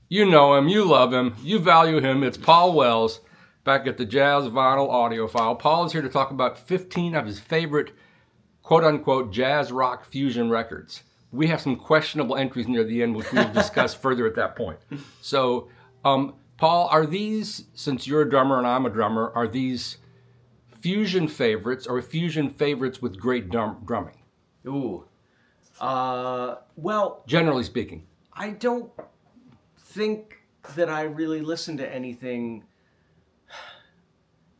You know him, you love him, you value him. It's Paul Wells back at the Jazz Vinyl Audiophile. Paul is here to talk about 15 of his favorite quote-unquote jazz rock fusion records. We have some questionable entries near the end, which we'll discuss further at that point. So, Paul, are these, since you're a drummer and I'm a drummer, are these fusion favorites or fusion favorites with great drumming? Ooh. Well, generally speaking. I don't think that I really listen to anything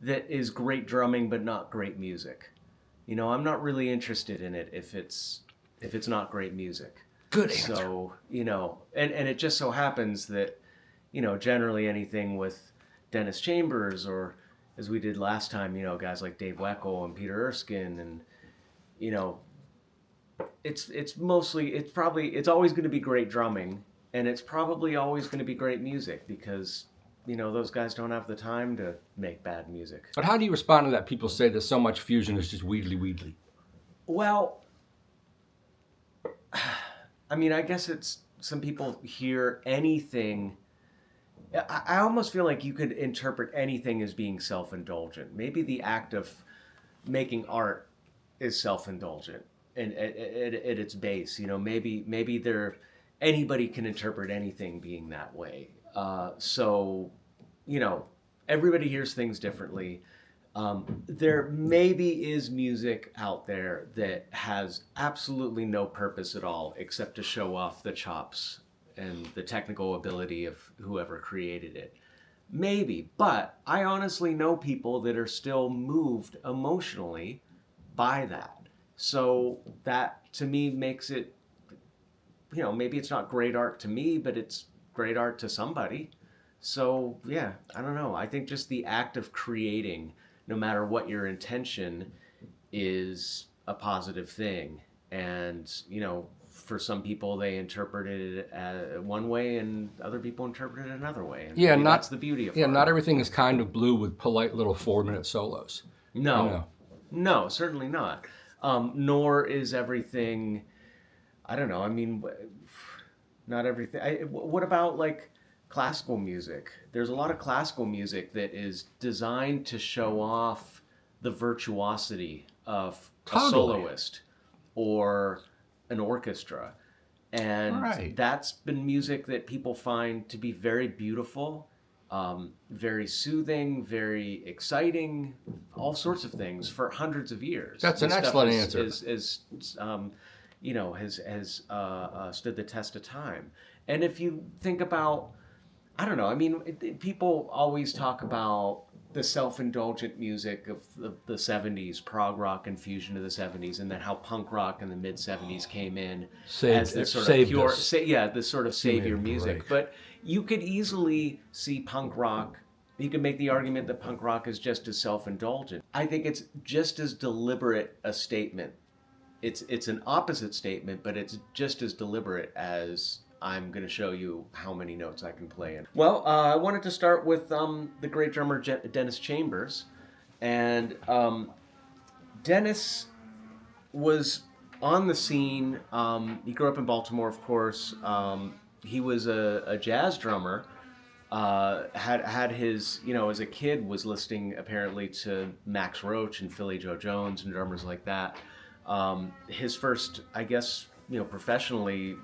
that is great drumming but not great music. You know, I'm not really interested in it if it's not great music. Good answer. So, you know, and it just so happens that, you know, generally anything with Dennis Chambers or, as we did last time, you know, guys like Dave Weckl and Peter Erskine and, you know, it's always going to be great drumming, and it's probably always going to be great music because, you know, those guys don't have the time to make bad music. But how do you respond to that? People say that so much fusion is just wheedly. Well, I mean, I guess it's, some people hear anything. I almost feel like you could interpret anything as being self-indulgent. Maybe the act of making art is self-indulgent and at its base. You know, maybe anybody can interpret anything being that way. So, you know, everybody hears things differently. There maybe is music out there that has absolutely no purpose at all except to show off the chops and the technical ability of whoever created it. Maybe, but I honestly know people that are still moved emotionally by that. So that, to me, makes it, you know, maybe it's not great art to me, but it's great art to somebody. So, yeah, I don't know. I think just the act of creating, no matter what your intention, is a positive thing. And, you know, for some people, they interpret it one way, and other people interpret it another way. And that's the beauty of art. Not everything is kind of blue with polite little 4-minute solos. No, certainly not. Nor is everything, I don't know, I mean, not everything. What about, like, classical music? There's a lot of classical music that is designed to show off the virtuosity of a soloist or an orchestra. And that's been music that people find to be very beautiful, very soothing, very exciting, all sorts of things for hundreds of years. That's an excellent answer. You know, has stood the test of time. And if you think about, I don't know, I mean, people always talk about the self-indulgent music of the 70s, prog rock and fusion of the 70s, and then how punk rock in the mid-70s came in as this sort of pure, this sort of savior music. Break. But you could easily see punk rock, you could make the argument that punk rock is just as self-indulgent. I think it's just as deliberate a statement. It's an opposite statement, but it's just as deliberate as I'm going to show you how many notes I can play in. Well, I wanted to start with the great drummer Dennis Chambers. And Dennis was on the scene. He grew up in Baltimore, of course. He was a jazz drummer. Had his, you know, as a kid was listening apparently to Max Roach and Philly Joe Jones and drummers like that. His first, I guess, you know, professionally,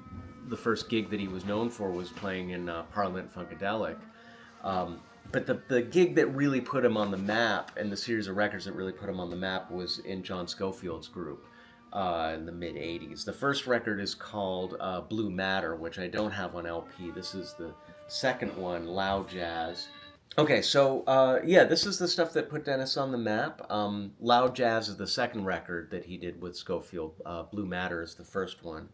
the first gig that he was known for was playing in Parliament Funkadelic. But the gig that really put him on the map, and the series of records that really put him on the map, was in John Scofield's group in the mid-'80s. The first record is called Blue Matter, which I don't have on LP. This is the second one, Loud Jazz. Okay, so this is the stuff that put Dennis on the map. Loud Jazz is the second record that he did with Scofield. Blue Matter is the first one.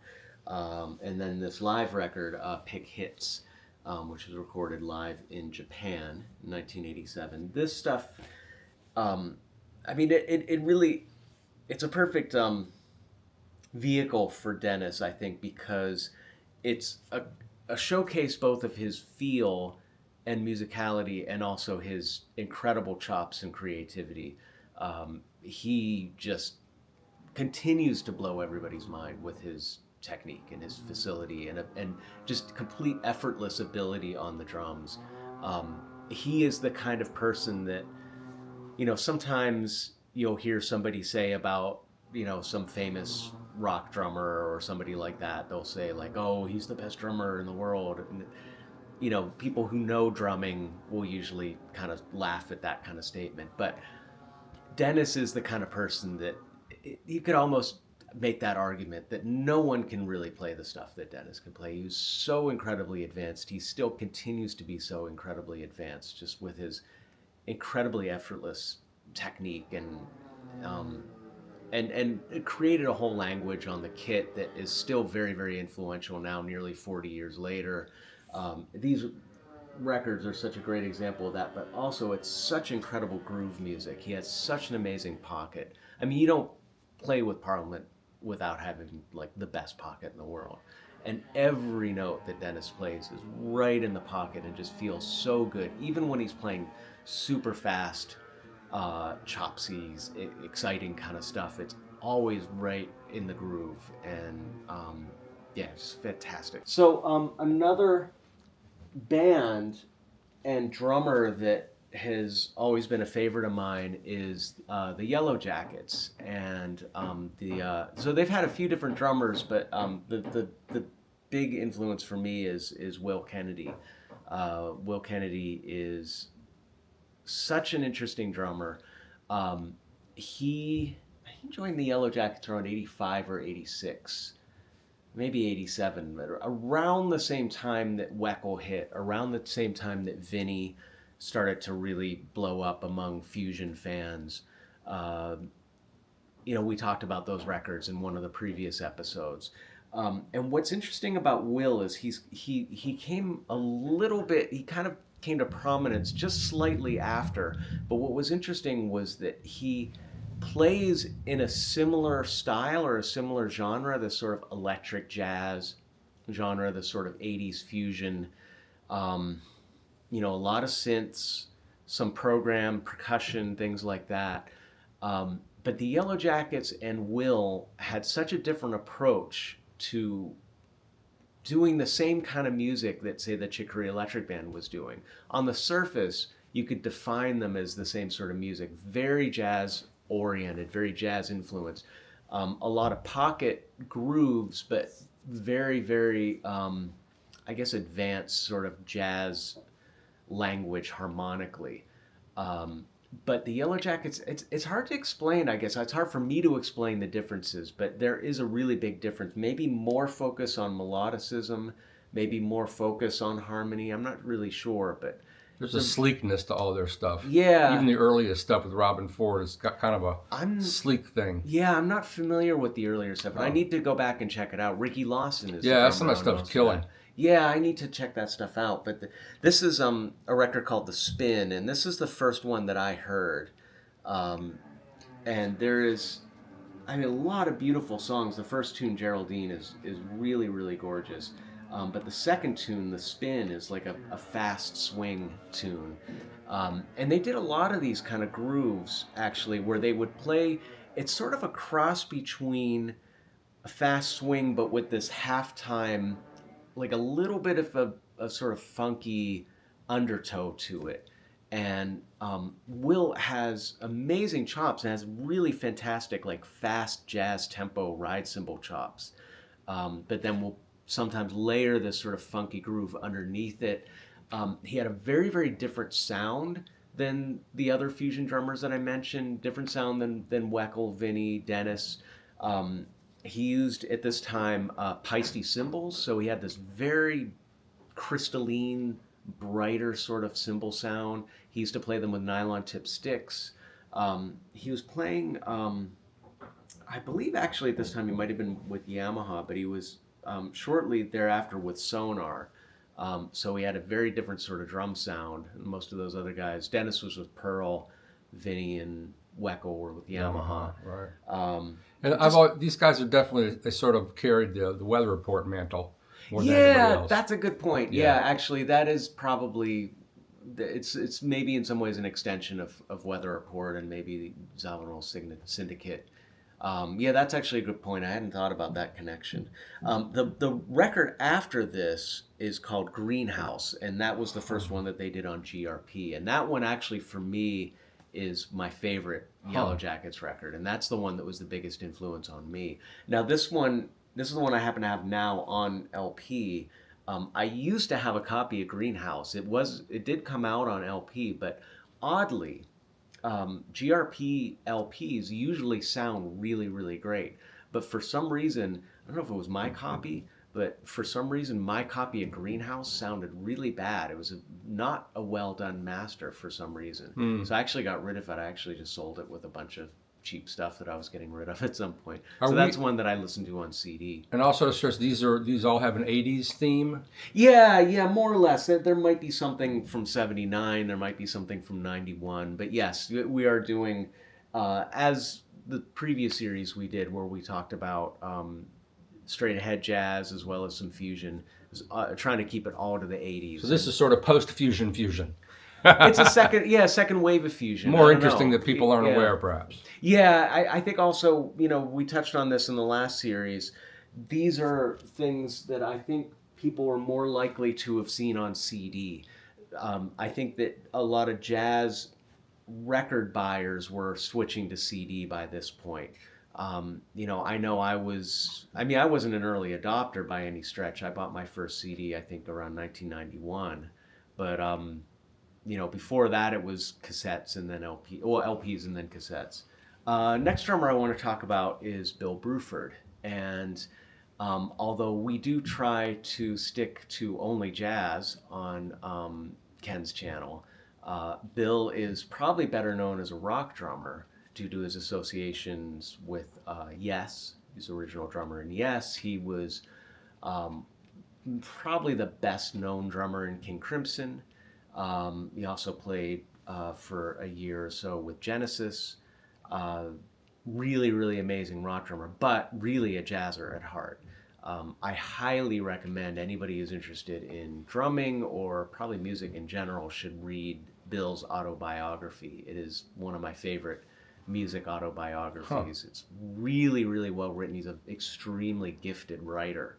And then this live record, Pick Hits, which was recorded live in Japan in 1987. This stuff, I mean, it really, it's a perfect vehicle for Dennis, I think, because it's a showcase both of his feel and musicality and also his incredible chops and creativity. He just continues to blow everybody's mind with his technique and his facility and just complete effortless ability on the drums. He is the kind of person that, sometimes you'll hear somebody say about, some famous rock drummer or somebody like that. They'll say like, oh, he's the best drummer in the world. And, people who know drumming will usually kind of laugh at that kind of statement. But Dennis is the kind of person that you could almost make that argument that no one can really play the stuff that Dennis can play. He was so incredibly advanced. He still continues to be so incredibly advanced, just with his incredibly effortless technique and it created a whole language on the kit that is still very, very influential now, nearly 40 years later. These records are such a great example of that, but also it's such incredible groove music. He has such an amazing pocket. I mean, you don't play with Parliament without having like the best pocket in the world. And every note that Dennis plays is right in the pocket and just feels so good. Even when he's playing super fast, chopsies, exciting kind of stuff, it's always right in the groove. And yeah, it's fantastic. So another band and drummer that has always been a favorite of mine is the Yellowjackets, and so they've had a few different drummers, but the big influence for me is Will Kennedy. Will Kennedy is such an interesting drummer. He joined the Yellowjackets around 85 or 86. Maybe 87, but around the same time that Weckl hit, around the same time that Vinny started to really blow up among fusion fans. We talked about those records in one of the previous episodes. And what's interesting about Will is he came a little bit, he kind of came to prominence just slightly after, but what was interesting was that he plays in a similar style or a similar genre, this sort of electric jazz genre, the sort of 80s fusion, a lot of synths, some program, percussion, things like that. But the Yellowjackets and Will had such a different approach to doing the same kind of music that, say, the Chick Corea Electric Band was doing. On the surface, you could define them as the same sort of music, very jazz oriented, very jazz influenced, a lot of pocket grooves, but very, very, advanced sort of jazz language harmonically. But the Yellowjackets, it's hard to explain, I guess. It's hard for me to explain the differences, but there is a really big difference. Maybe more focus on melodicism, maybe more focus on harmony. I'm not really sure, but there's a sleekness to all their stuff. Yeah. Even the earliest stuff with Robin Ford has got kind of a sleek thing. Yeah, I'm not familiar with the earlier stuff. I need to go back and check it out. Ricky Lawson is some of that stuff's killing. Yeah, I need to check that stuff out. But this is a record called The Spin, and this is the first one that I heard. And there is, a lot of beautiful songs. The first tune, Geraldine, is really, really gorgeous. But the second tune, The Spin, is like a fast swing tune. And they did a lot of these kind of grooves, actually, where they would play. It's sort of a cross between a fast swing, but with this halftime, like a little bit of a sort of funky undertow to it. And Will has amazing chops and has really fantastic, like fast jazz tempo ride cymbal chops. But then we'll sometimes layer this sort of funky groove underneath it. He had a very, very different sound than the other fusion drummers that I mentioned, different sound than Weckl, Vinny, Dennis. He used, at this time, Paiste cymbals, so he had this very crystalline, brighter sort of cymbal sound. He used to play them with nylon-tip sticks. He was playing, I believe actually at this time he might have been with Yamaha, but he was shortly thereafter with Sonar. So he had a very different sort of drum sound than most of those other guys. Dennis was with Pearl, Vinny and Weckl were with Yamaha. Right. And these guys are definitely, they sort of carried the Weather Report mantle more than anybody else. That's a good point. Yeah, actually, that is probably, it's maybe in some ways an extension of Weather Report and maybe the Zavernal Syndicate. Yeah, that's actually a good point. I hadn't thought about that connection. The record after this is called Greenhouse, and that was the first one that they did on GRP. And that one actually, for me, is my favorite Yellowjackets record, and that's the one that was the biggest influence on me. Now, this is the one I happen to have now on LP. I used to have a copy of Greenhouse. It did come out on LP, but oddly, GRP LPs usually sound really, really great. But for some reason, I don't know if it was my copy, but for some reason, my copy of Greenhouse sounded really bad. It was not a well done master for some reason. So I actually got rid of it. I actually just sold it with a bunch of cheap stuff that I was getting rid of at some point. So that's one that I listened to on CD. And also to stress, these all have an 80s theme? Yeah, more or less. There might be something from 79, there might be something from 91, but yes, we are doing, as the previous series we did where we talked about straight ahead jazz as well as some fusion, trying to keep it all to the 80s. So this is sort of post-fusion fusion. It's a second wave of fusion. More interesting that people aren't aware, perhaps. Yeah, I think also, we touched on this in the last series. These are things that I think people are more likely to have seen on CD. I think that a lot of jazz record buyers were switching to CD by this point. I know I wasn't an early adopter by any stretch. I bought my first CD, I think, around 1991. But before that, it was cassettes and then LPs and then cassettes. Next drummer I want to talk about is Bill Bruford. And although we do try to stick to only jazz on Ken's channel, Bill is probably better known as a rock drummer due to his associations with Yes. He's the original drummer in Yes. He was probably the best known drummer in King Crimson. He also played for a year or so with Genesis. Really, really amazing rock drummer, but really a jazzer at heart. I highly recommend anybody who's interested in drumming or probably music in general should read Bill's autobiography. It is one of my favorite music autobiographies. It's really, really well written. He's an extremely gifted writer.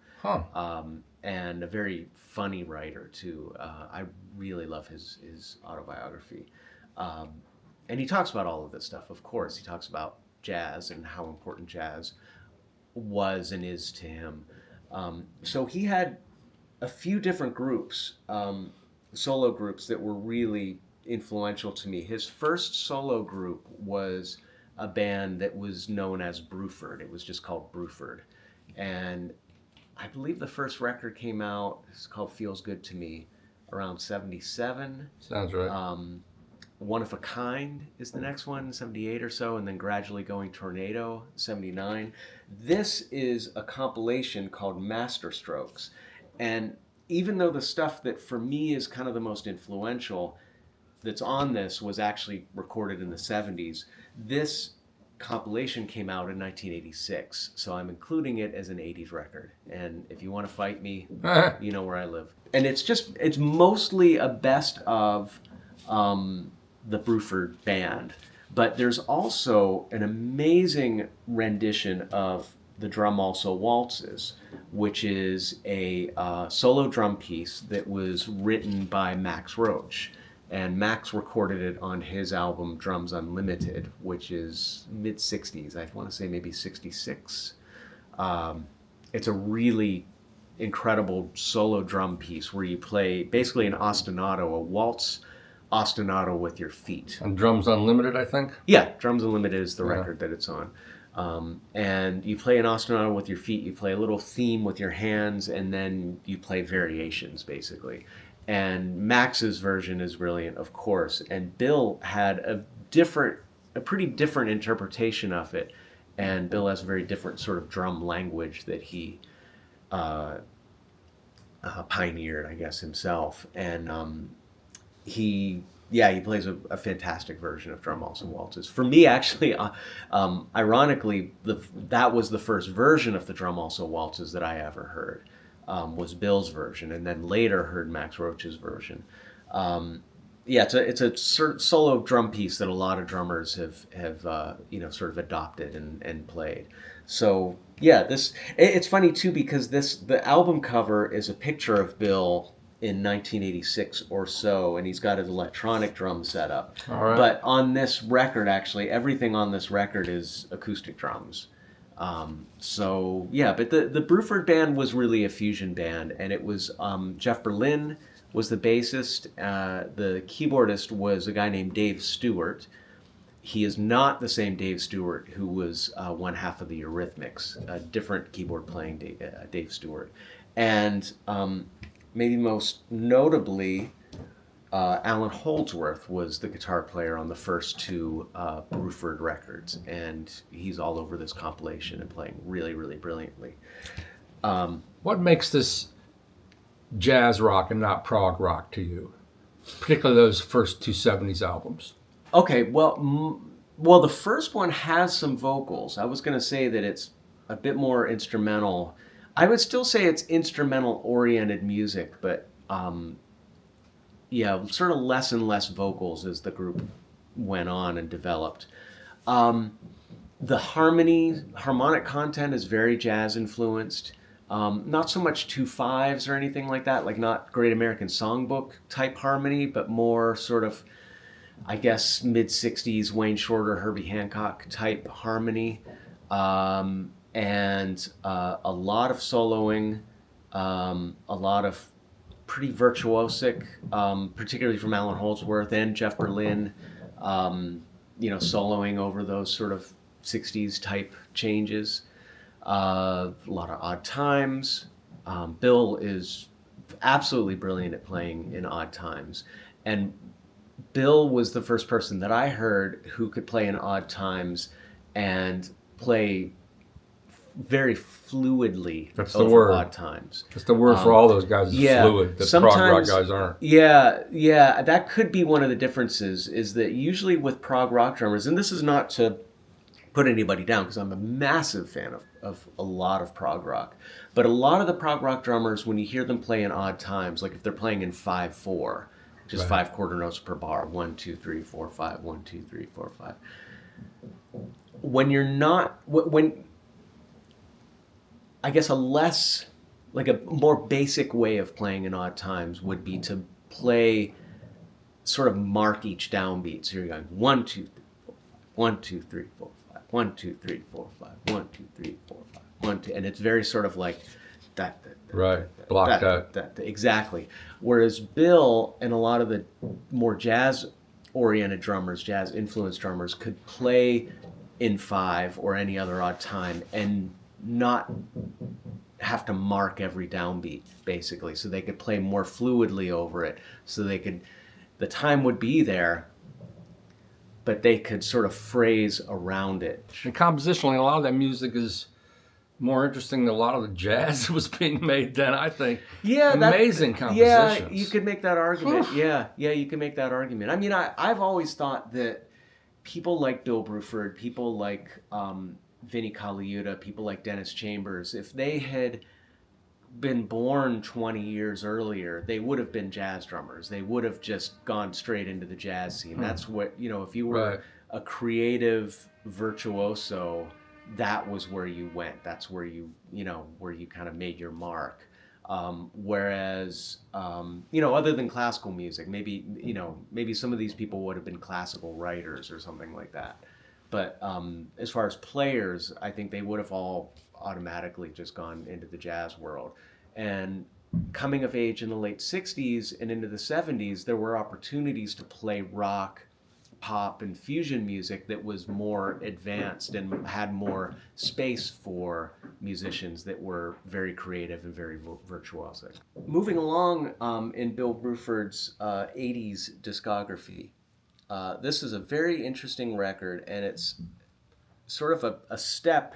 And a very funny writer too. I really love his autobiography. And he talks about all of this stuff, of course. He talks about jazz and how important jazz was and is to him. So he had a few different groups, solo groups that were really influential to me. His first solo group was a band that was known as Bruford. It was just called Bruford. And I believe the first record came out, it's called Feels Good to Me, around 77. Sounds right. One of a Kind is the next one, 78 or so, and then Gradually Going Tornado, 79. This is a compilation called Master Strokes. And even though the stuff that for me is kind of the most influential that's on this was actually recorded in the 70s, this compilation came out in 1986, so I'm including it as an 80s record. And if you want to fight me, you know where I live. And it's mostly a best of the Bruford band, but there's also an amazing rendition of the Drum Also Waltzes, which is a solo drum piece that was written by Max Roach. And Max recorded it on his album Drums Unlimited, which is mid-60s. I want to say maybe 66. It's a really incredible solo drum piece where you play basically an ostinato, a waltz ostinato with your feet. And Drums Unlimited, I think? Yeah, Drums Unlimited is the record that it's on. And you play an ostinato with your feet, you play a little theme with your hands, and then you play variations, basically. And Max's version is brilliant, of course. And Bill had a pretty different interpretation of it. And Bill has a very different sort of drum language that he pioneered, I guess, himself. And he plays a fantastic version of Drum Also Waltzes. For me, actually, ironically, that was the first version of the Drum Also Waltzes that I ever heard. Was Bill's version, and then later heard Max Roach's version. Yeah, it's a solo drum piece that a lot of drummers have sort of adopted and played. So yeah, it's funny too because the album cover is a picture of Bill in 1986 or so, and he's got his electronic drum set up. All right. But on this record, actually, everything on this record is acoustic drums. So yeah, but the Bruford band was really a fusion band, and it was Jeff Berlin was the bassist. The keyboardist was a guy named Dave Stewart. He is not the same Dave Stewart who was one half of the Eurythmics, a different keyboard playing Dave Stewart. And maybe most notably, Allan Holdsworth was the guitar player on the first two Bruford records, and he's all over this compilation and playing really, really brilliantly. What makes this jazz rock and not prog rock to you, particularly those first two '70s albums? Okay, well, the first one has some vocals. I was going to say that it's a bit more instrumental. I would still say it's instrumental-oriented music, but yeah, sort of less and less vocals as the group went on and developed. The harmonic content is very jazz influenced. Not so much 2/5s or anything like that, like not Great American Songbook type harmony, but more sort of, I guess, mid-60s Wayne Shorter, Herbie Hancock type harmony. And a lot of soloing, a lot of pretty virtuosic, particularly from Allan Holdsworth and Jeff Berlin, soloing over those sort of 60s type changes. A lot of odd times. Bill is absolutely brilliant at playing in odd times. And Bill was the first person that I heard who could play in odd times and play very fluidly over odd times. That's the word for all those guys is fluid. The prog rock guys aren't. Yeah, that could be one of the differences, is that usually with prog rock drummers, and this is not to put anybody down because I'm a massive fan of a lot of prog rock, but a lot of the prog rock drummers, when you hear them play in odd times, like if they're playing in 5/4, just 5 quarter notes per bar, 1 2 3 4 5, 1 2 3 4 5. When I guess a more basic way of playing in odd times would be to play, sort of mark each downbeat. So you're going 1 2 3 4 5, 1 2 3 4 5, 1 2 3 4 5, 1 2 3 4 5, 1 2, and it's very sort of like that. Right, blocked out. Exactly. Whereas Bill and a lot of the more jazz-oriented drummers, jazz-influenced drummers, could play in 5 or any other odd time and not have to mark every downbeat, basically. So they could play more fluidly over it. So the time would be there, but they could sort of phrase around it. And compositionally, a lot of that music is more interesting than a lot of the jazz that was being made then, I think. Yeah, amazing compositions. Yeah, you could make that argument. Yeah, you can make that argument. I mean, I've always thought that people like Bill Bruford, people like Vinnie Colaiuta, people like Dennis Chambers, if they had been born 20 years earlier, they would have been jazz drummers. They would have just gone straight into the jazz scene. That's what, if you were a creative virtuoso, that was where you went. That's where you kind of made your mark. Whereas, other than classical music, maybe some of these people would have been classical writers or something like that. But as far as players, I think they would have all automatically just gone into the jazz world. And coming of age in the late 60s and into the 70s, there were opportunities to play rock, pop, and fusion music that was more advanced and had more space for musicians that were very creative and very virtuosic. Moving along in Bill Bruford's 80s discography, this is a very interesting record, and it's sort of a step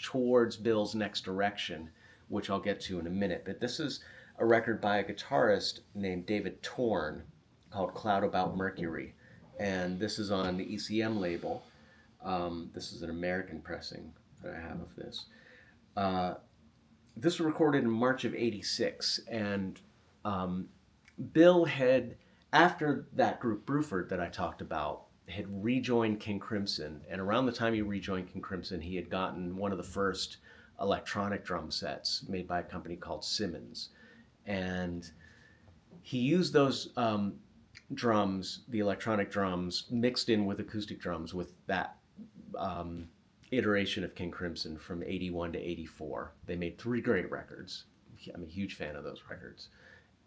towards Bill's next direction, which I'll get to in a minute. But this is a record by a guitarist named David Torn called Cloud About Mercury. And this is on the ECM label. This is an American pressing that I have of this. This was recorded in March of '86, and Bill had after that group, Bruford, that I talked about, had rejoined King Crimson, and around the time he rejoined King Crimson, he had gotten one of the first electronic drum sets made by a company called Simmons. And he used those drums, the electronic drums, mixed in with acoustic drums with that iteration of King Crimson from 81 to 84. They made 3 great records. I'm a huge fan of those records.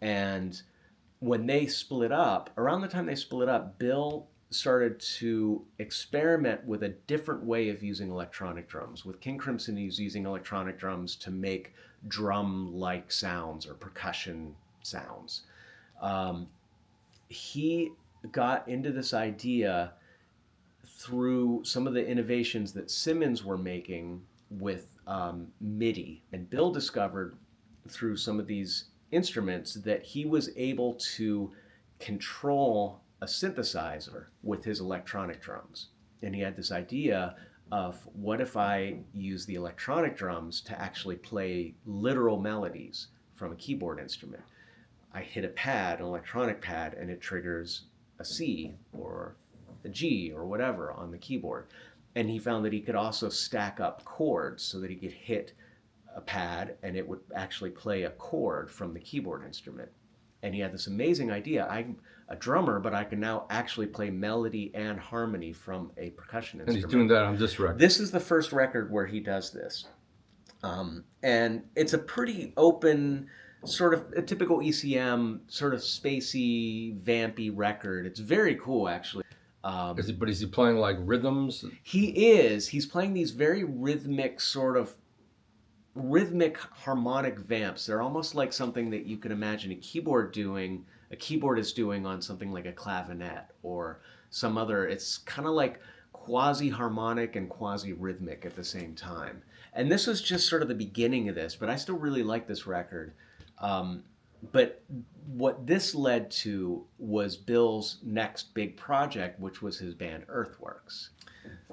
And when they split up, around the time they split up, Bill started to experiment with a different way of using electronic drums. With King Crimson, he's using electronic drums to make drum-like sounds or percussion sounds. He got into this idea through some of the innovations that Simmons were making with MIDI. And Bill discovered through some of these instruments that he was able to control a synthesizer with his electronic drums. And he had this idea of, what if I use the electronic drums to actually play literal melodies from a keyboard instrument? I hit a pad, an electronic pad, and it triggers a C or a G or whatever on the keyboard. And he found that he could also stack up chords so that he could hit a pad and it would actually play a chord from the keyboard instrument. And he had this amazing idea. I'm a drummer, but I can now actually play melody and harmony from a percussion instrument. And he's doing that on this record. This is the first record where he does this. And it's a pretty open, sort of a typical ECM, sort of spacey, vampy record. It's very cool, actually. Is he playing like rhythms? He is. He's playing these very rhythmic, harmonic vamps. They're almost like something that you can imagine a keyboard is doing on something like a clavinet or some other. It's kind of like quasi-harmonic and quasi-rhythmic at the same time. And this was just sort of the beginning of this, but I still really like this record. But what this led to was Bill's next big project, which was his band Earthworks.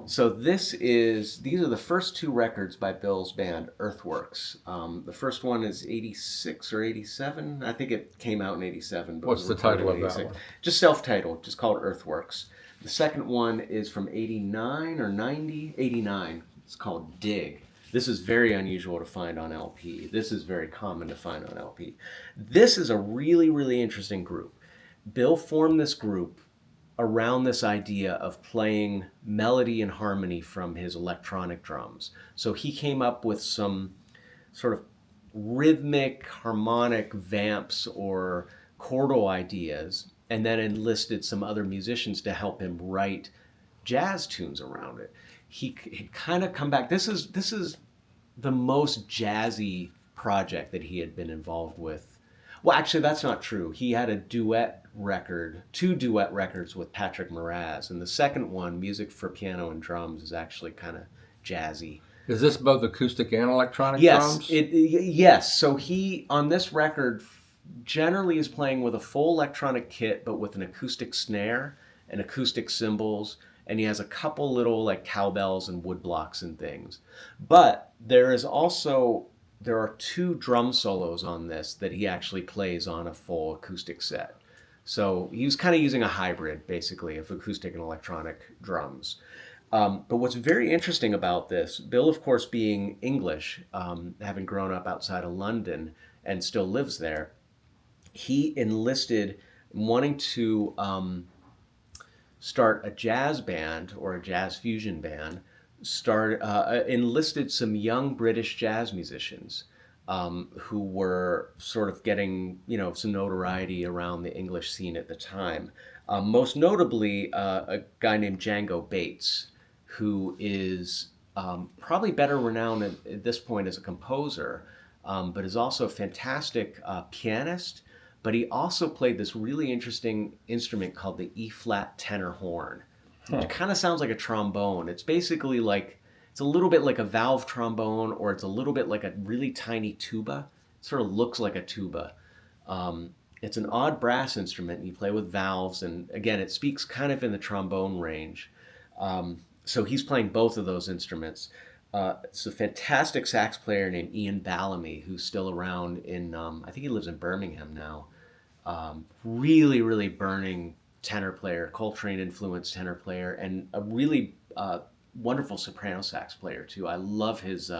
So these are the first 2 records by Bill's band Earthworks. The first one is 86 or 87. I think it came out in 87. But what's the title of that one? Just self-titled, just called Earthworks. The second one is from 89 or 90? 89. It's called Dig. This is very unusual to find on LP. This is very common to find on LP. This is a really, really interesting group. Bill formed this group around this idea of playing melody and harmony from his electronic drums. So he came up with some sort of rhythmic, harmonic vamps or chordal ideas, and then enlisted some other musicians to help him write jazz tunes around it. He kind of come back. This is the most jazzy project that he had been involved with. Well, actually, that's not true. He had a 2 duet records with Patrick Moraz, and the second one, Music for Piano and Drums, is actually kind of jazzy. Is this both acoustic and electronic drums? drums? Yes. So he, on this record, generally is playing with a full electronic kit, but with an acoustic snare and acoustic cymbals, and he has a couple little like cowbells and wood blocks and things. But there are 2 drum solos on this that he actually plays on a full acoustic set. So he was kind of using a hybrid, basically, of acoustic and electronic drums. But what's very interesting about this, Bill, of course, being English, having grown up outside of London and still lives there, he enlisted wanting to start a jazz band or a jazz fusion band, enlisted some young British jazz musicians who were sort of getting, some notoriety around the English scene at the time. Most notably, a guy named Django Bates, who is probably better renowned at this point as a composer, but is also a fantastic pianist. But he also played this really interesting instrument called the E-flat tenor horn. It kind of sounds like a trombone. It's basically it's a little bit like a valve trombone, or it's a little bit like a really tiny tuba. It sort of looks like a tuba. It's an odd brass instrument, and you play with valves, and again, it speaks kind of in the trombone range. So he's playing both of those instruments. It's a fantastic sax player named Ian Bellamy, who's still around I think he lives in Birmingham now. Really, really burning tenor player, Coltrane influenced tenor player, and a really wonderful soprano sax player too. I love his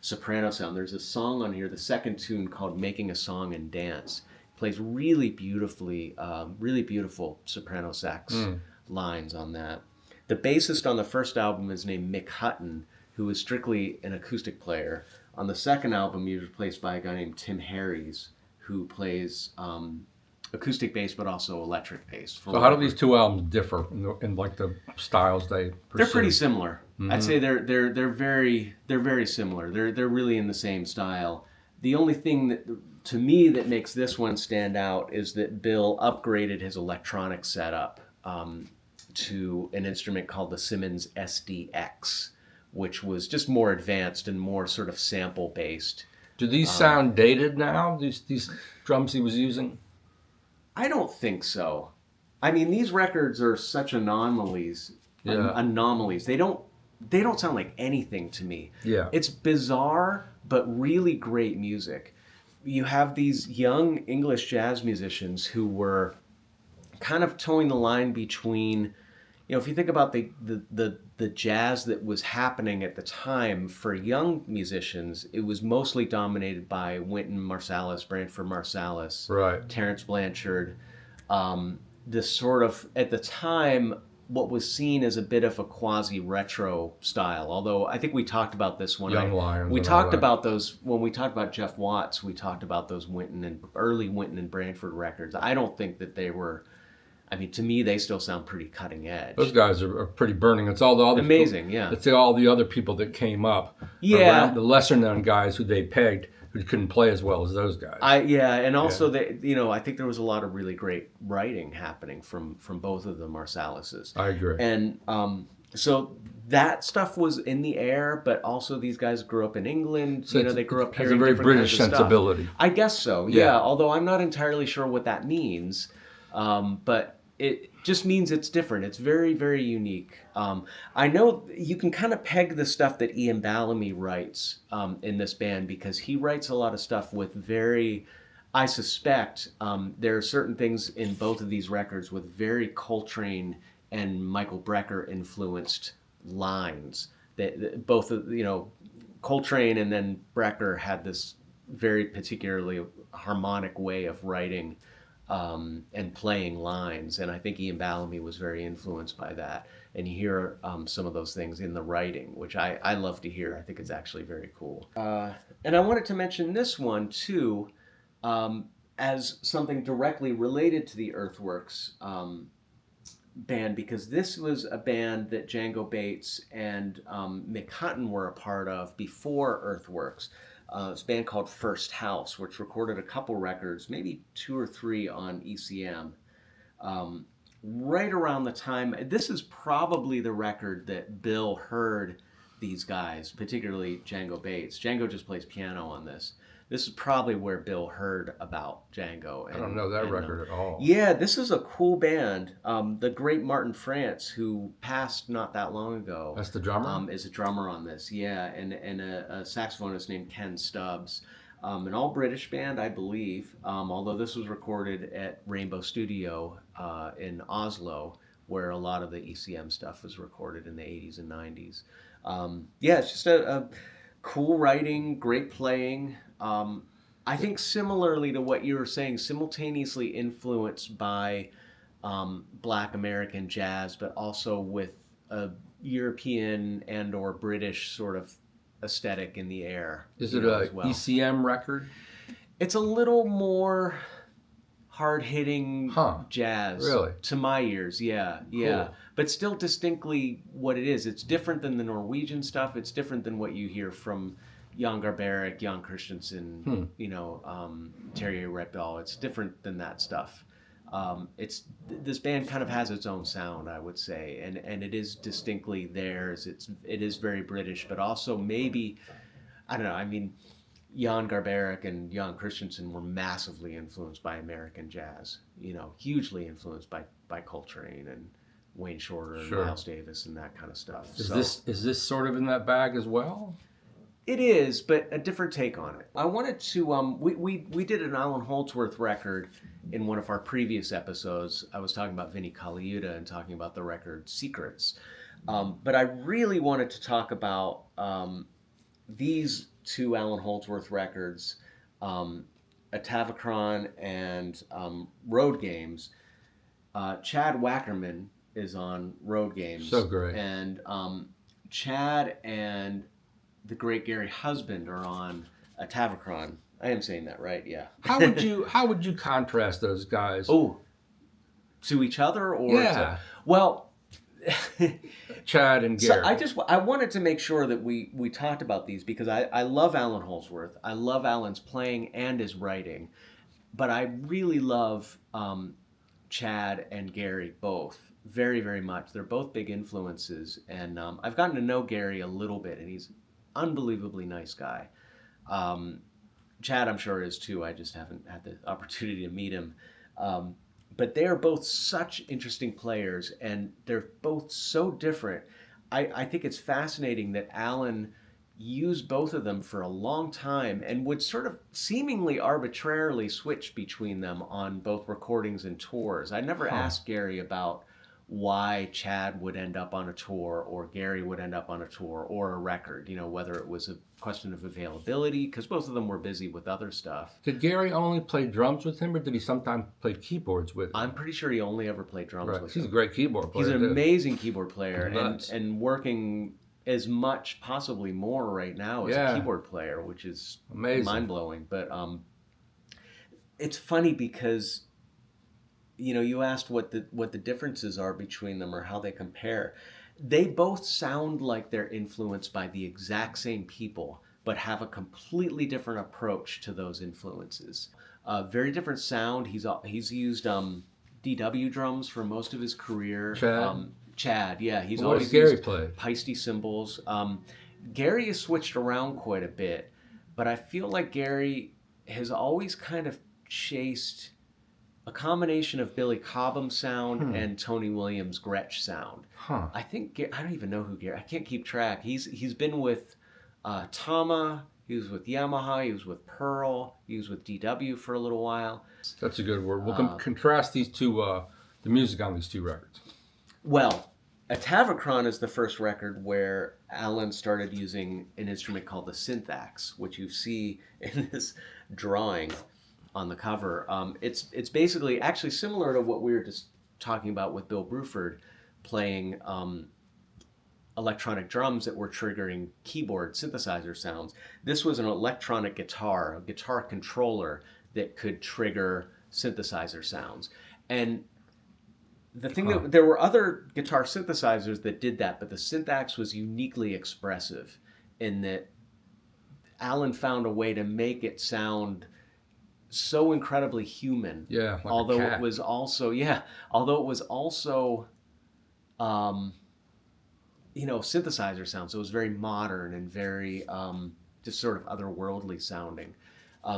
soprano sound. There's a song on here, the second tune, called "Making a Song and Dance." Plays really beautifully, really beautiful soprano sax lines on that. The bassist on the first album is named Mick Hutton, who is strictly an acoustic player. On the second album, he was replaced by a guy named Tim Harries, who plays acoustic bass but also electric bass. So how do these two albums differ in like the styles they pursue? They're pretty similar. I'd say they're very similar. They're really in the same style. The only thing that to me that makes this one stand out is that Bill upgraded his electronic setup to an instrument called the Simmons SDX, which was just more advanced and more sort of sample based. Do these sound dated now? These drums he was using? I don't think so. I mean, these records are such anomalies. Yeah. Anomalies. They don't sound like anything to me. Yeah. It's bizarre, but really great music. You have these young English jazz musicians who were kind of towing the line between, if you think about the jazz that was happening at the time for young musicians, it was mostly dominated by Wynton Marsalis, Branford Marsalis, right, Terence Blanchard. This sort of, at the time, what was seen as a bit of a quasi-retro style. Although I think we talked about this when Young Lions. We talked about those when we talked about Jeff Watts. We talked about those early Wynton and Branford records. I don't think that they were. I mean, to me, they still sound pretty cutting edge. Those guys are pretty burning. It's all the other amazing, people, yeah. It's all the other people that came up. Yeah, around, the lesser known guys who they pegged who couldn't play as well as those guys. And also they, I think there was a lot of really great writing happening from both of the Marsalises. I agree. And so that stuff was in the air, but also these guys grew up in England. So they grew up hearing has a very different British kinds of sensibility. Stuff. I guess so. Yeah. Although I'm not entirely sure what that means, but it just means it's different. It's very, very unique. I know you can kind of peg the stuff that Ian Bellamy writes in this band, because he writes a lot of stuff with very, I suspect, there are certain things in both of these records with very Coltrane and Michael Brecker influenced lines. That both of, Coltrane and then Brecker had this very particularly harmonic way of writing and playing lines, and I think Ian Bellamy was very influenced by that. And you hear some of those things in the writing, which I love to hear. I think it's actually very cool. And I wanted to mention this one too, as something directly related to the Earthworks band, because this was a band that Django Bates and Mick Hutton were a part of before Earthworks. It's a band called First House, which recorded a couple records, maybe 2 or 3 on ECM. Right around the time, this is probably the record that Bill heard these guys, particularly Django Bates. Django just plays piano on this. This is probably where Bill heard about Django. I don't know that record at all. Yeah, this is a cool band. The great Martin France, who passed not that long ago. That's the drummer? Is a drummer on this, yeah. And a saxophonist named Ken Stubbs. An all-British band, I believe, although this was recorded at Rainbow Studio in Oslo, where a lot of the ECM stuff was recorded in the 80s and 90s. It's just a cool writing, great playing. I think similarly to what you were saying, simultaneously influenced by Black American jazz, but also with a European and or British sort of aesthetic in the air. Is it a ECM record? It's a little more hard-hitting jazz. Really? To my ears, yeah. Cool. But still distinctly what it is. It's different than the Norwegian stuff. It's different than what you hear from Jan Garbarek, Jan Christensen, Terje Repdahl. It's different than that stuff. This band kind of has its own sound, I would say, and it is distinctly theirs. It is very British, but also maybe, I don't know. I mean, Jan Garbarek and Jan Christensen were massively influenced by American jazz. Hugely influenced by Coltrane and Wayne Shorter and Miles Davis and that kind of stuff. Is this sort of in that bag as well? It is, but a different take on it. I wanted to. We did an Allan Holdsworth record, in one of our previous episodes, I was talking about Vinnie Colaiuta and talking about the record Secrets. But I really wanted to talk about these two Allan Holdsworth records, Atavachron and Road Games. Chad Wackerman is on Road Games. So great. And Chad and the great Gary Husband are on Atavachron. I am saying that right, yeah. How would you contrast those guys? Oh, to each other or yeah. Well, Chad and Gary. So I wanted to make sure that we talked about these because I love Allan Holdsworth. I love Allan's playing and his writing, but I really love Chad and Gary both very, very much. They're both big influences, and I've gotten to know Gary a little bit, and he's an unbelievably nice guy. Chad, I'm sure, is too. I just haven't had the opportunity to meet him. But they are both such interesting players, and they're both so different. I think it's fascinating that Allan used both of them for a long time and would sort of seemingly arbitrarily switch between them on both recordings and tours. I never asked Gary about why Chad would end up on a tour or Gary would end up on a tour or a record, whether it was a question of availability, because both of them were busy with other stuff. Did Gary only play drums with him, or did he sometimes play keyboards with him? I'm pretty sure he only ever played drums with him. He's a great keyboard player. He's an amazing keyboard player and working as much, possibly more right now as a keyboard player, which is amazing, mind-blowing. But it's funny because you asked what the differences are between them or how they compare. They both sound like they're influenced by the exact same people, but have a completely different approach to those influences. Very different sound. He's used DW drums for most of his career. Chad, yeah. He's always used Paiste cymbals. Gary has switched around quite a bit, but I feel like Gary has always kind of chased a combination of Billy Cobham sound and Tony Williams Gretsch sound. I think I don't even know who Gary. I can't keep track. He's been with Tama. He was with Yamaha. He was with Pearl. He was with DW for a little while. That's a good word. We'll contrast these two, the music on these two records. Well, Atavachron is the first record where Allan started using an instrument called the syntax, which you see in this drawing on the cover. It's basically actually similar to what we were just talking about with Bill Bruford playing electronic drums that were triggering keyboard synthesizer sounds. This was an electronic guitar, a guitar controller that could trigger synthesizer sounds. And the thing that there were other guitar synthesizers that did that, but the syntax was uniquely expressive in that Allan found a way to make it sound so incredibly human. Yeah, like although a cat. it was also synthesizer sound. So it was very modern and very just sort of otherworldly sounding.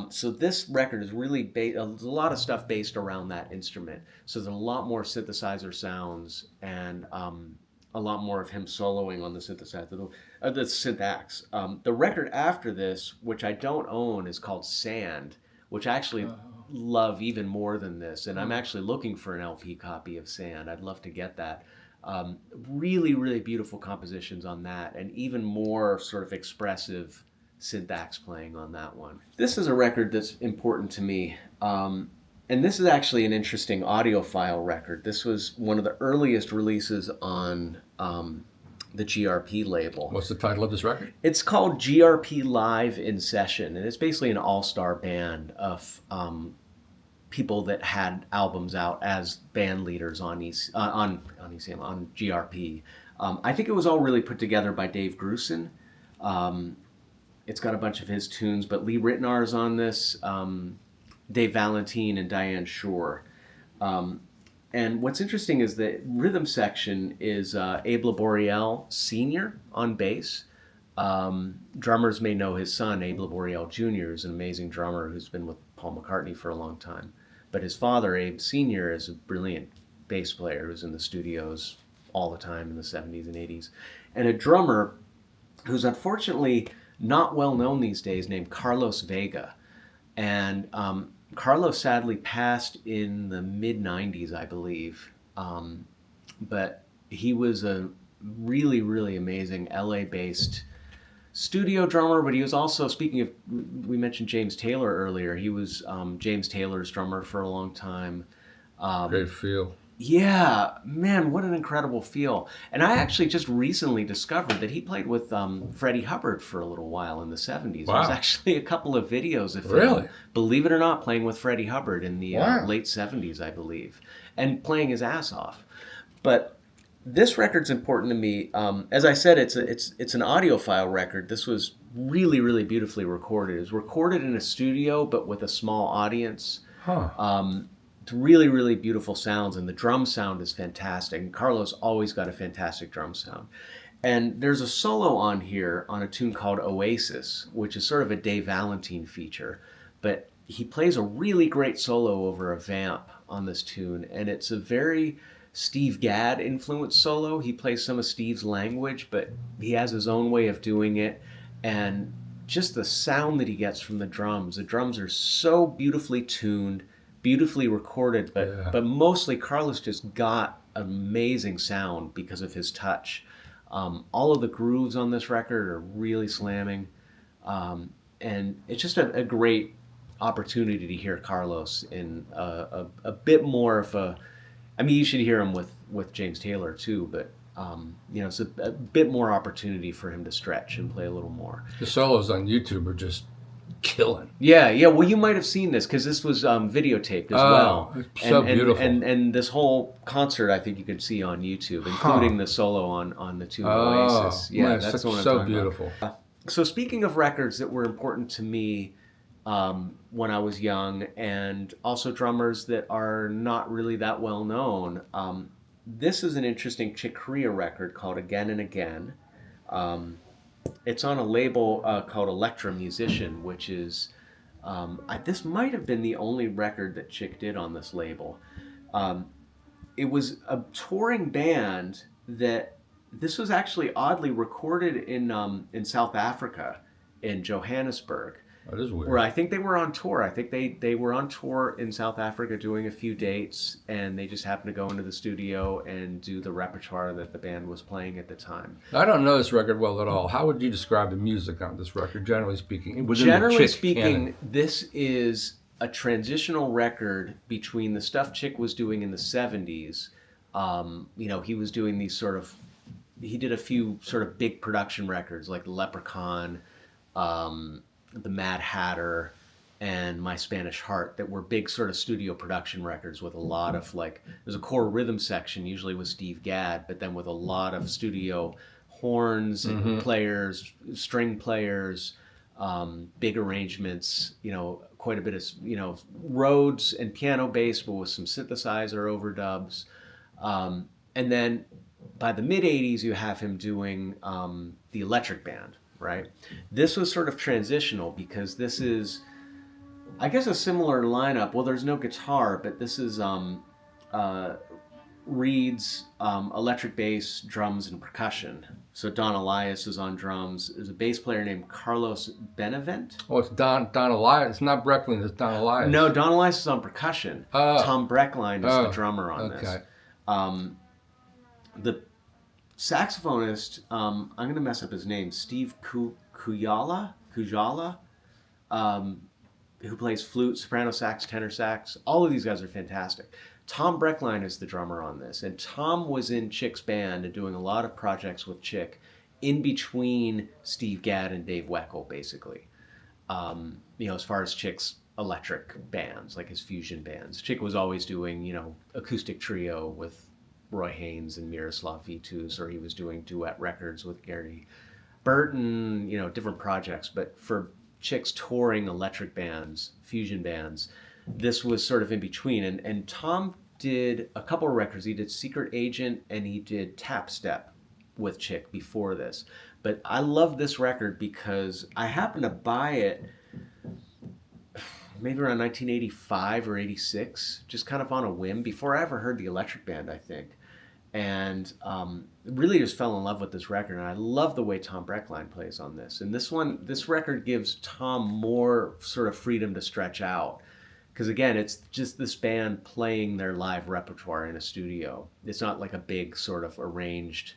So this record is really there's a lot of stuff based around that instrument. So there's a lot more synthesizer sounds and a lot more of him soloing on the synthesizer, the syntax. The record after this, which I don't own, is called Sand, which I actually love even more than this. And I'm actually looking for an LP copy of Sand. I'd love to get that. Really, really beautiful compositions on that, and even more sort of expressive syntax playing on that one. This is a record that's important to me. And this is actually an interesting audiophile record. This was one of the earliest releases on the GRP label. What's the title of this record? It's called GRP Live in Session, and it's basically an all-star band of people that had albums out as band leaders on GRP. I think it was all really put together by Dave Grusin. It's got a bunch of his tunes, but Lee Ritenour is on this, Dave Valentine and Diane Shore. And what's interesting is the rhythm section is Abe Laboriel Sr. on bass. Drummers may know his son, Abe Laboriel Jr., is an amazing drummer who's been with Paul McCartney for a long time. But his father, Abe Sr., is a brilliant bass player who's in the studios all the time in the 70s and 80s. And a drummer who's unfortunately not well known these days named Carlos Vega. And Carlos sadly passed in the mid 90s, I believe. But he was a really, really amazing LA based studio drummer, but he was also, speaking of, we mentioned James Taylor earlier, he was James Taylor's drummer for a long time. Great feel. Yeah, man, what an incredible feel. And I actually just recently discovered that he played with Freddie Hubbard for a little while in the 70s. Wow. There's actually a couple of videos of him, Really? believe it or not, playing with Freddie Hubbard in the Wow. late 70s, I believe, and playing his ass off. But this record's important to me. As I said, it's an audiophile record. This was really, really beautifully recorded. It was recorded in a studio, but with a small audience. Huh. It's really, really beautiful sounds, and the drum sound is fantastic. And Carlos always got a fantastic drum sound. And there's a solo on here on a tune called Oasis, which is sort of a Dave Valentine feature. But he plays a really great solo over a vamp on this tune, and it's a very Steve Gadd influenced solo. He plays some of Steve's language, but he has his own way of doing it. And just the sound that he gets from the drums are so beautifully tuned, beautifully recorded, but mostly Carlos just got amazing sound because of his touch. All of the grooves on this record are really slamming, and it's just a great opportunity to hear Carlos in a bit more of a. I mean, you should hear him with James Taylor too, but it's a bit more opportunity for him to stretch and play a little more. The solos on YouTube are just killing. Yeah. Well, you might have seen this because this was videotaped as well. So beautiful. And this whole concert, I think you could see on YouTube, including the solo on the tune Oasis. Yeah, man, that's what I'm so talking beautiful. about. So speaking of records that were important to me when I was young, and also drummers that are not really that well known, this is an interesting Chick Corea record called Again and Again. It's on a label called Electra Musician, which is, this might have been the only record that Chick did on this label. It was a touring band that, this was actually oddly recorded in South Africa, in Johannesburg. That is weird. Where I think they were on tour. I think they were on tour in South Africa doing a few dates, and they just happened to go into the studio and do the repertoire that the band was playing at the time. I don't know this record well at all. How would you describe the music on this record, generally speaking? Generally speaking, this is a transitional record between the stuff Chick was doing in the 70s. He was doing these he did a few sort of big production records like Leprechaun, The Mad Hatter, and My Spanish Heart, that were big sort of studio production records with a lot of there's a core rhythm section usually with Steve Gadd, but then with a lot of studio horns and players, string players, big arrangements, quite a bit of, Rhodes and piano bass, but with some synthesizer overdubs. And then by the mid 80s, you have him doing the Electric Band. Right. This was sort of transitional because this is, I guess, a similar lineup. Well, there's no guitar, but this is Reed's electric bass, drums, and percussion. So Don Elias is on drums. There's a bass player named Carlos Benevent. Oh, it's Don Elias. It's not Brecklin, it's Don Elias. No, Don Elias is on percussion. Tom Breckline is the drummer on this. The saxophonist, I'm going to mess up his name, Steve Kujala, who plays flute, soprano sax, tenor sax. All of these guys are fantastic. Tom Breckline is the drummer on this, and Tom was in Chick's band and doing a lot of projects with Chick in between Steve Gadd and Dave Weckl, basically. As far as Chick's electric bands, like his fusion bands. Chick was always doing, acoustic trio with Roy Haynes and Miroslav Vitus, or he was doing duet records with Gary Burton, different projects. But for Chick's touring electric bands, fusion bands, this was sort of in between. And Tom did a couple of records. He did Secret Agent and he did Tap Step with Chick before this. But I love this record because I happened to buy it maybe around 1985 or 86, just kind of on a whim, before I ever heard the Electric Band, I think. And really just fell in love with this record. And I love the way Tom Breckline plays on this. And this record gives Tom more sort of freedom to stretch out. Because again, it's just this band playing their live repertoire in a studio. It's not like a big sort of arranged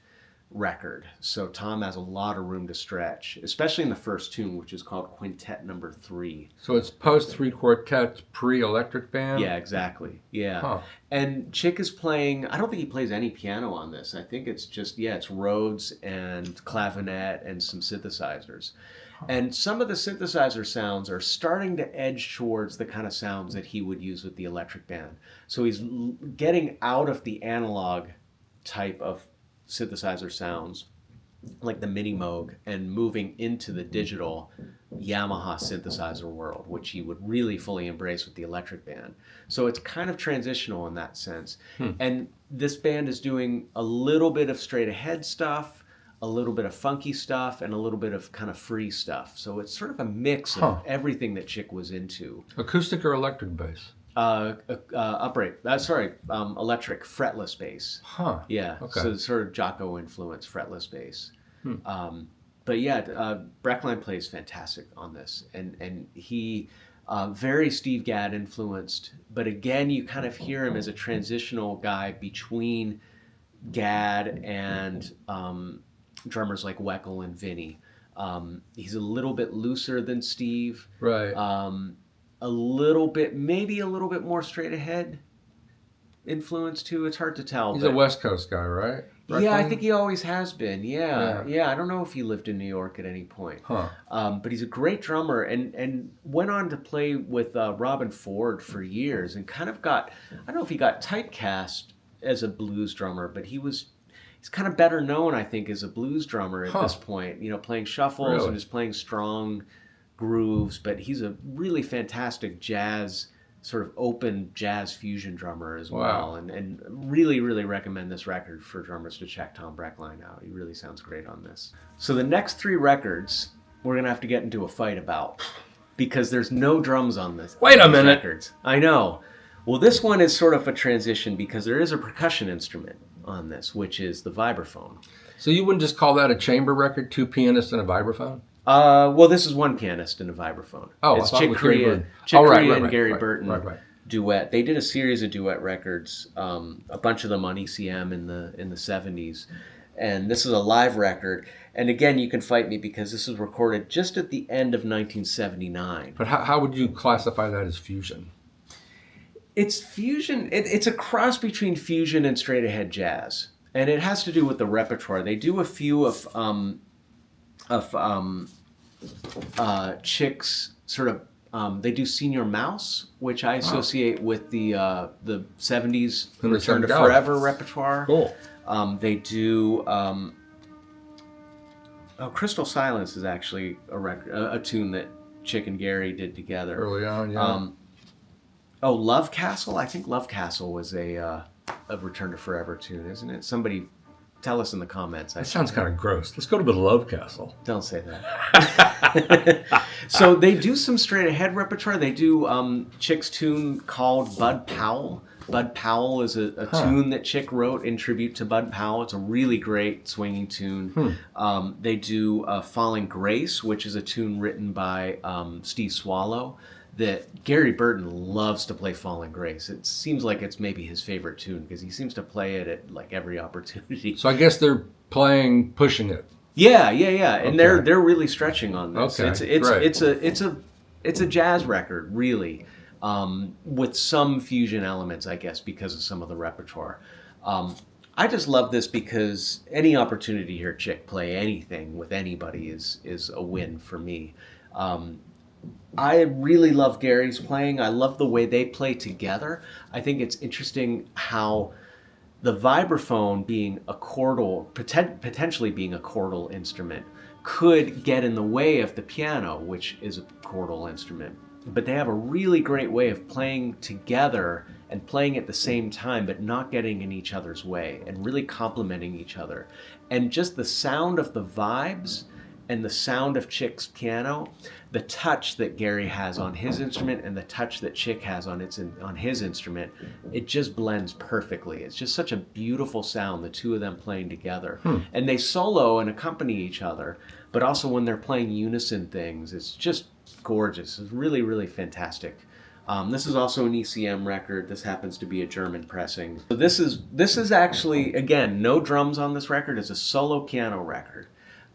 record. So Tom has a lot of room to stretch, especially in the first tune, which is called Quintet Number 3. So it's post three quartets, pre-electric band? Yeah, exactly. Yeah. Huh. And Chick is playing, I don't think he plays any piano on this. I think it's just, it's Rhodes and clavinet and some synthesizers. And some of the synthesizer sounds are starting to edge towards the kind of sounds that he would use with the electric band. So he's getting out of the analog type of synthesizer sounds, like the Mini Moog, and moving into the digital Yamaha synthesizer world, which he would really fully embrace with the electric band. So it's kind of transitional in that sense. And this band is doing a little bit of straight ahead stuff, a little bit of funky stuff, and a little bit of kind of free stuff. So it's sort of a mix of everything that Chick was into. Acoustic or electric bass? Electric, fretless bass. Huh. Yeah, Okay. so sort of Jocko influence, fretless bass. But yeah, Breckline plays fantastic on this. And he, very Steve Gadd influenced, but again, you kind of hear him as a transitional guy between Gadd and drummers like Weckl and Vinny. He's a little bit looser than Steve. Right. Maybe a little bit more straight ahead influence too. It's hard to tell. He's a West Coast guy, right? Yeah, I think he always has been. Yeah. I don't know if he lived in New York at any point. But he's a great drummer and went on to play with Robin Ford for years and kind of got, I don't know if he got typecast as a blues drummer, but he's kind of better known, I think, as a blues drummer at this point, playing shuffles and just playing strong grooves, but he's a really fantastic jazz, sort of open jazz fusion drummer as well. And really, really recommend this record for drummers to check Tom Breckline out. He really sounds great on this. So the next 3 records, we're going to have to get into a fight about because there's no drums on this. Wait a minute. Records. I know. Well, this one is sort of a transition because there is a percussion instrument on this, which is the vibraphone. So you wouldn't just call that a chamber record, 2 pianists and a vibraphone? Well, this is 1 pianist and a vibraphone. Oh, it's Chick Corea and Gary Burton duet. They did a series of duet records, a bunch of them on ECM in the 70s. And this is a live record. And again, you can fight me because this was recorded just at the end of 1979. But how would you classify that as fusion? It's fusion. It's a cross between fusion and straight ahead jazz, and it has to do with the repertoire. They do a few of Chick's sort of. They do Senior Mouse, which I associate with the 70s Return to Forever repertoire. Cool. They do. Crystal Silence is actually a tune that Chick and Gary did together early on. Yeah. Love Castle? I think Love Castle was a Return to Forever tune, isn't it? Somebody tell us in the comments. That sounds kind of gross. Let's go to the Love Castle. Don't say that. So they do some straight ahead repertoire. They do Chick's tune called Bud Powell. Bud Powell is a tune that Chick wrote in tribute to Bud Powell. It's a really great swinging tune. They do Falling Grace, which is a tune written by Steve Swallow. That Gary Burton loves to play Falling Grace. It seems like it's maybe his favorite tune because he seems to play it at like every opportunity. So I guess they're pushing it. Yeah, and they're really stretching on this. Okay, it's a jazz record really, with some fusion elements, I guess, because of some of the repertoire. I just love this because any opportunity to hear Chick play anything with anybody is a win for me. I really love Gary's playing. I love the way they play together. I think it's interesting how the vibraphone being a chordal, potentially being a chordal instrument, could get in the way of the piano, which is a chordal instrument. But they have a really great way of playing together and playing at the same time, but not getting in each other's way and really complementing each other. And just the sound of the vibes and the sound of Chick's piano, the touch that Gary has on his instrument and the touch that Chick has on his instrument, it just blends perfectly. It's just such a beautiful sound, the two of them playing together. And they solo and accompany each other, but also when they're playing unison things, it's just gorgeous. It's really, really fantastic This is also an ECM record. This happens to be a German pressing. So this is actually, again, no drums on this record. It's a solo piano record.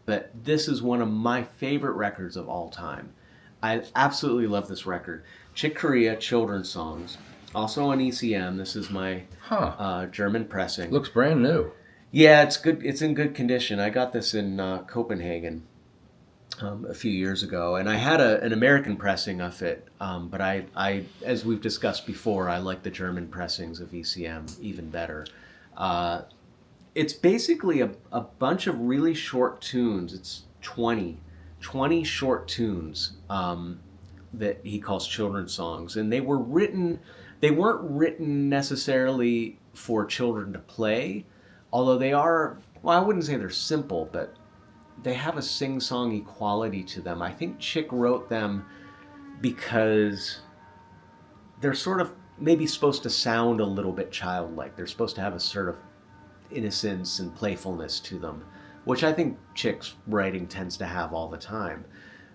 But this is one of my favorite records of all time. I absolutely love this record. Chick Corea, Children's Songs. Also on ECM. This is my German pressing. Looks brand new. Yeah, it's good. It's in good condition. I got this in Copenhagen a few years ago, and I had an American pressing of it. But I, as we've discussed before, I like the German pressings of ECM even better. It's basically a bunch of really short tunes. It's 20 short tunes that he calls children's songs, and they weren't written necessarily for children to play, although they are, well, I wouldn't say they're simple, but they have a sing-songy quality to them. I think Chick wrote them because they're sort of maybe supposed to sound a little bit childlike. They're supposed to have a sort of innocence and playfulness to them, which I think Chick's writing tends to have all the time.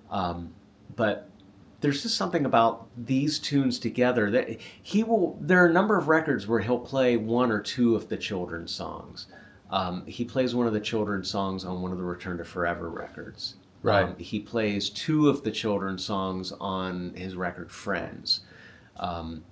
But there's just something about these tunes together that there are a number of records where he'll play one or two of the children's songs. He plays one of the children's songs on one of the Return to Forever records. Right. He plays two of the children's songs on his record Friends.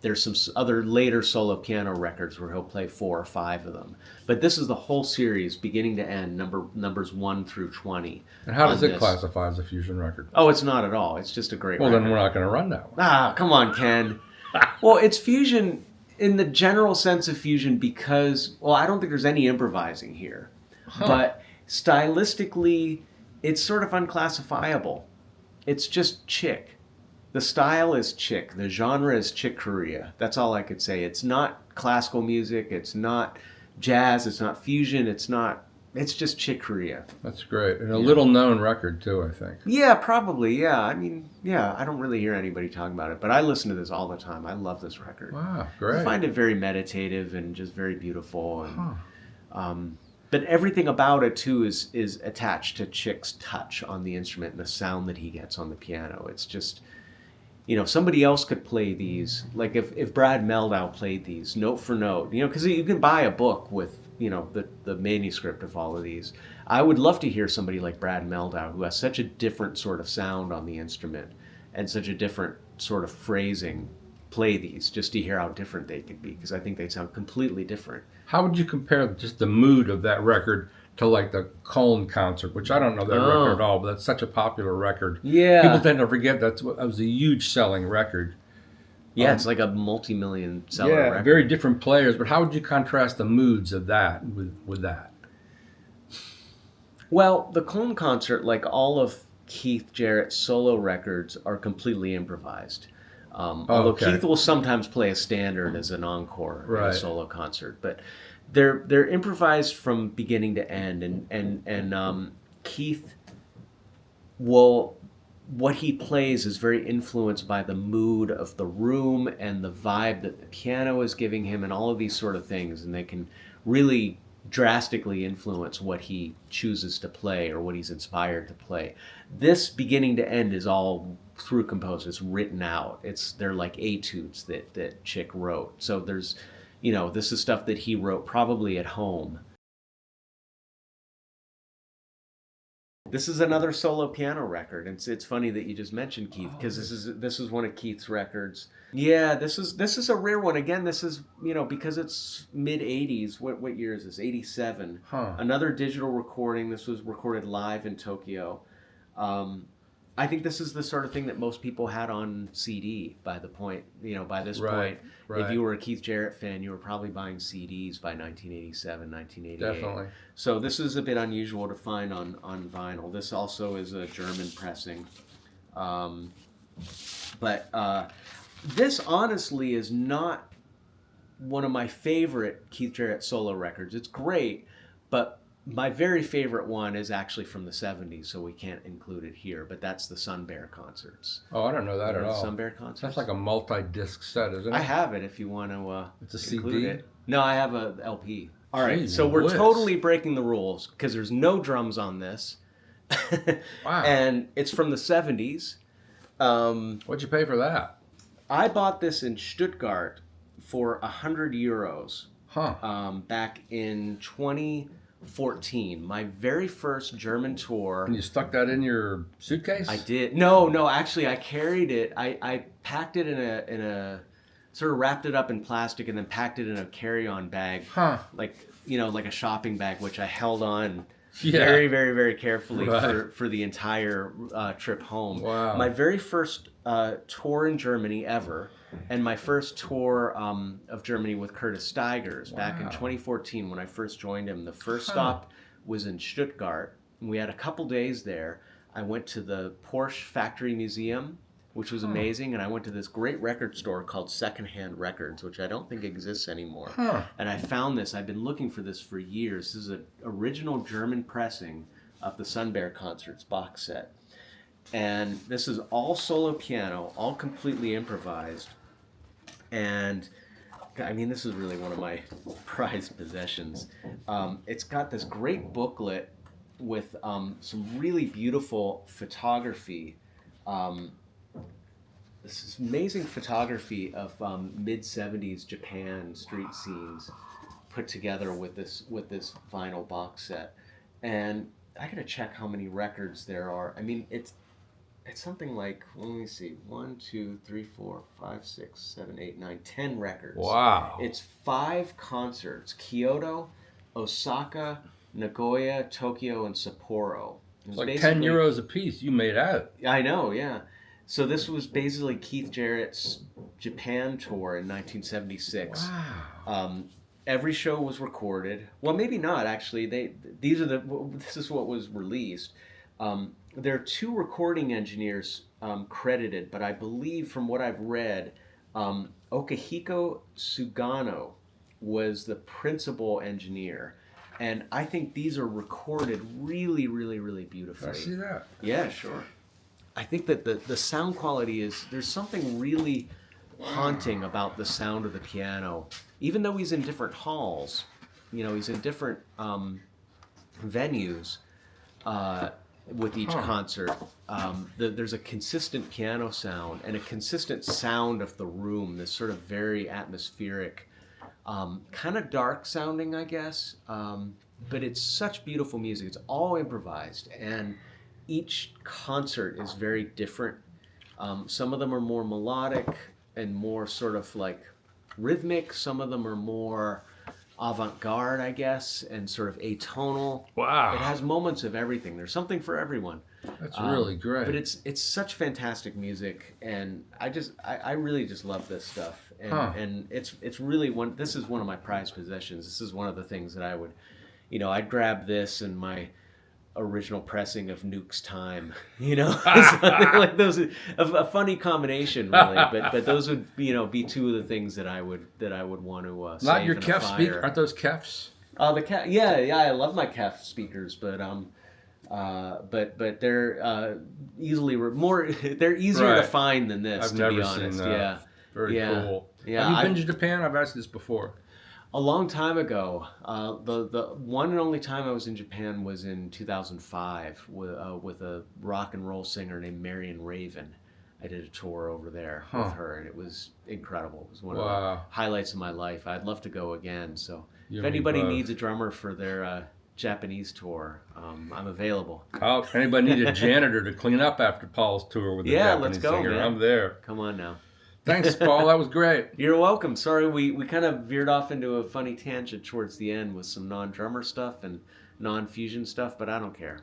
There's some other later solo piano records where he'll play 4 or 5 of them. But this is the whole series, beginning to end, numbers 1 through 20. And how does it classify as a fusion record? Oh, it's not at all. It's just a great record. Well, then we're not going to run that one. Ah, come on, Ken. Well, it's fusion in the general sense of fusion because, well, I don't think there's any improvising here. But stylistically, it's sort of unclassifiable. It's just Chick. The style is Chick. The genre is Chick Corea. That's all I could say. It's not classical music. It's not jazz. It's not fusion. It's just Chick Corea. That's great. And a little known record, too, I think. Yeah, probably. Yeah. I mean, yeah, I don't really hear anybody talking about it, but I listen to this all the time. I love this record. Wow, great. I find it very meditative and just very beautiful. And, but everything about it, too, is attached to Chick's touch on the instrument and the sound that he gets on the piano. It's just... somebody else could play these. Like if Brad Meldau played these note for note, because you can buy a book with, the manuscript of all of these. I would love to hear somebody like Brad Meldau, who has such a different sort of sound on the instrument and such a different sort of phrasing, play these, just to hear how different they could be, because I think they sound completely different. How would you compare just the mood of that record to like the Cologne concert, which I don't know that record at all, but that's such a popular record. Yeah. People tend to forget that was a huge selling record. Yeah, it's like a multi-million seller record. Very different players, but how would you contrast the moods of that with that? Well, the Cologne concert, like all of Keith Jarrett's solo records, are completely improvised. Although Keith will sometimes play a standard as an encore in a solo concert, but they're improvised from beginning to end, and Keith will, what he plays is very influenced by the mood of the room and the vibe that the piano is giving him and all of these sort of things, and they can really drastically influence what he chooses to play or what he's inspired to play. This beginning to end is all through composed. It's written out. They're like etudes that Chick wrote. So there's, this is stuff that he wrote probably at home. This is another solo piano record. It's funny that you just mentioned Keith, because this is one of Keith's records. Yeah, this is a rare one. Again, this is, because it's mid 80s. What year is this? 87. Another digital recording. This was recorded live in Tokyo. I think this is the sort of thing that most people had on CD by this point. Right. If you were a Keith Jarrett fan, you were probably buying CDs by 1987, 1988. Definitely. So this is a bit unusual to find on vinyl. This also is a German pressing. But this honestly is not one of my favorite Keith Jarrett solo records. It's great, but my very favorite one is actually from the 70s, so we can't include it here, but that's the Sun Bear concerts. Oh, I don't know that at all. Sun Bear concerts? That's like a multi-disc set, isn't it? I have it if you want to it's a include CD? it. No, I have a LP. All right, Jeez, so we're whiz. totally breaking the rules because there's no drums on this. Wow. And it's from the 70s. What'd you pay for that? I bought this in Stuttgart for €100 back in 2014. My very first German tour. And you stuck that in your suitcase? I did. No, actually I carried it. I packed it in a sort of wrapped it up in plastic and then packed it in a carry-on bag. Like a shopping bag, which I held on very, very, very carefully for the entire trip home. Wow. My very first tour in Germany ever, and my first tour of Germany with Curtis Steigers back in 2014 when I first joined him. The first stop was in Stuttgart. We had a couple days there. I went to the Porsche Factory Museum, which was amazing, and I went to this great record store called Secondhand Records, which I don't think exists anymore. And I found this. I've been looking for this for years. This is an original German pressing of the Sun Bear Concerts box set. And this is all solo piano, all completely improvised. And I mean, this is really one of my prized possessions. It's got this great booklet with some really beautiful photography. This is amazing photography of mid-70s Japan street scenes put together with this vinyl box set. And I gotta check how many records there are. I mean, it's something like, let me see, 1, 2, 3, 4, 5, 6, 7, 8, 9, 10 records. Wow. It's 5 concerts: Kyoto, Osaka, Nagoya, Tokyo, and Sapporo. It's like €10 a piece. You made out. I know, yeah. So this was basically Keith Jarrett's Japan tour in 1976. Wow. Every show was recorded. Well, maybe not actually. This is what was released. There are 2 recording engineers credited, but I believe from what I've read, Okihiko Sugano was the principal engineer. And I think these are recorded really, really, really beautifully. I see that. Yeah, sure. I think that the sound quality there's something really haunting about the sound of the piano. Even though he's in different halls, he's in different venues with each concert, there's a consistent piano sound and a consistent sound of the room, this sort of very atmospheric, kind of dark sounding, I guess, but it's such beautiful music. It's all improvised, and each concert is very different. Some of them are more melodic and more sort of like rhythmic. Some of them are more avant-garde, I guess, and sort of atonal. Wow. It has moments of everything. There's something for everyone. That's really great. But it's such fantastic music, and I really just love this stuff. And it's really this is one of my prized possessions. This is one of the things that I would, I'd grab this and my original pressing of Nuke's Time, something like those, a funny combination, really. But those would, be 2 of the things that I would want to save. Not your in a Kef fire. speaker. Aren't those Kefs? The Kef, yeah, I love my Kef speakers, but they're easily they're easier to find than this. I've to be never honest, seen that. yeah, Very cool. Yeah, Have you been to Japan? I've asked this before. A long time ago. The one and only time I was in Japan was in 2005 with a rock and roll singer named Marion Raven. I did a tour over there with her, and it was incredible. It was one of the highlights of my life. I'd love to go again. So if anybody needs a drummer for their Japanese tour, I'm available. Oh, if anybody needs a janitor to clean up after Paul's tour with the Japanese let's go, singer, man. I'm there. Come on now. Thanks, Paul. That was great. You're welcome. Sorry, we kind of veered off into a funny tangent towards the end with some non-drummer stuff and non-fusion stuff, but I don't care.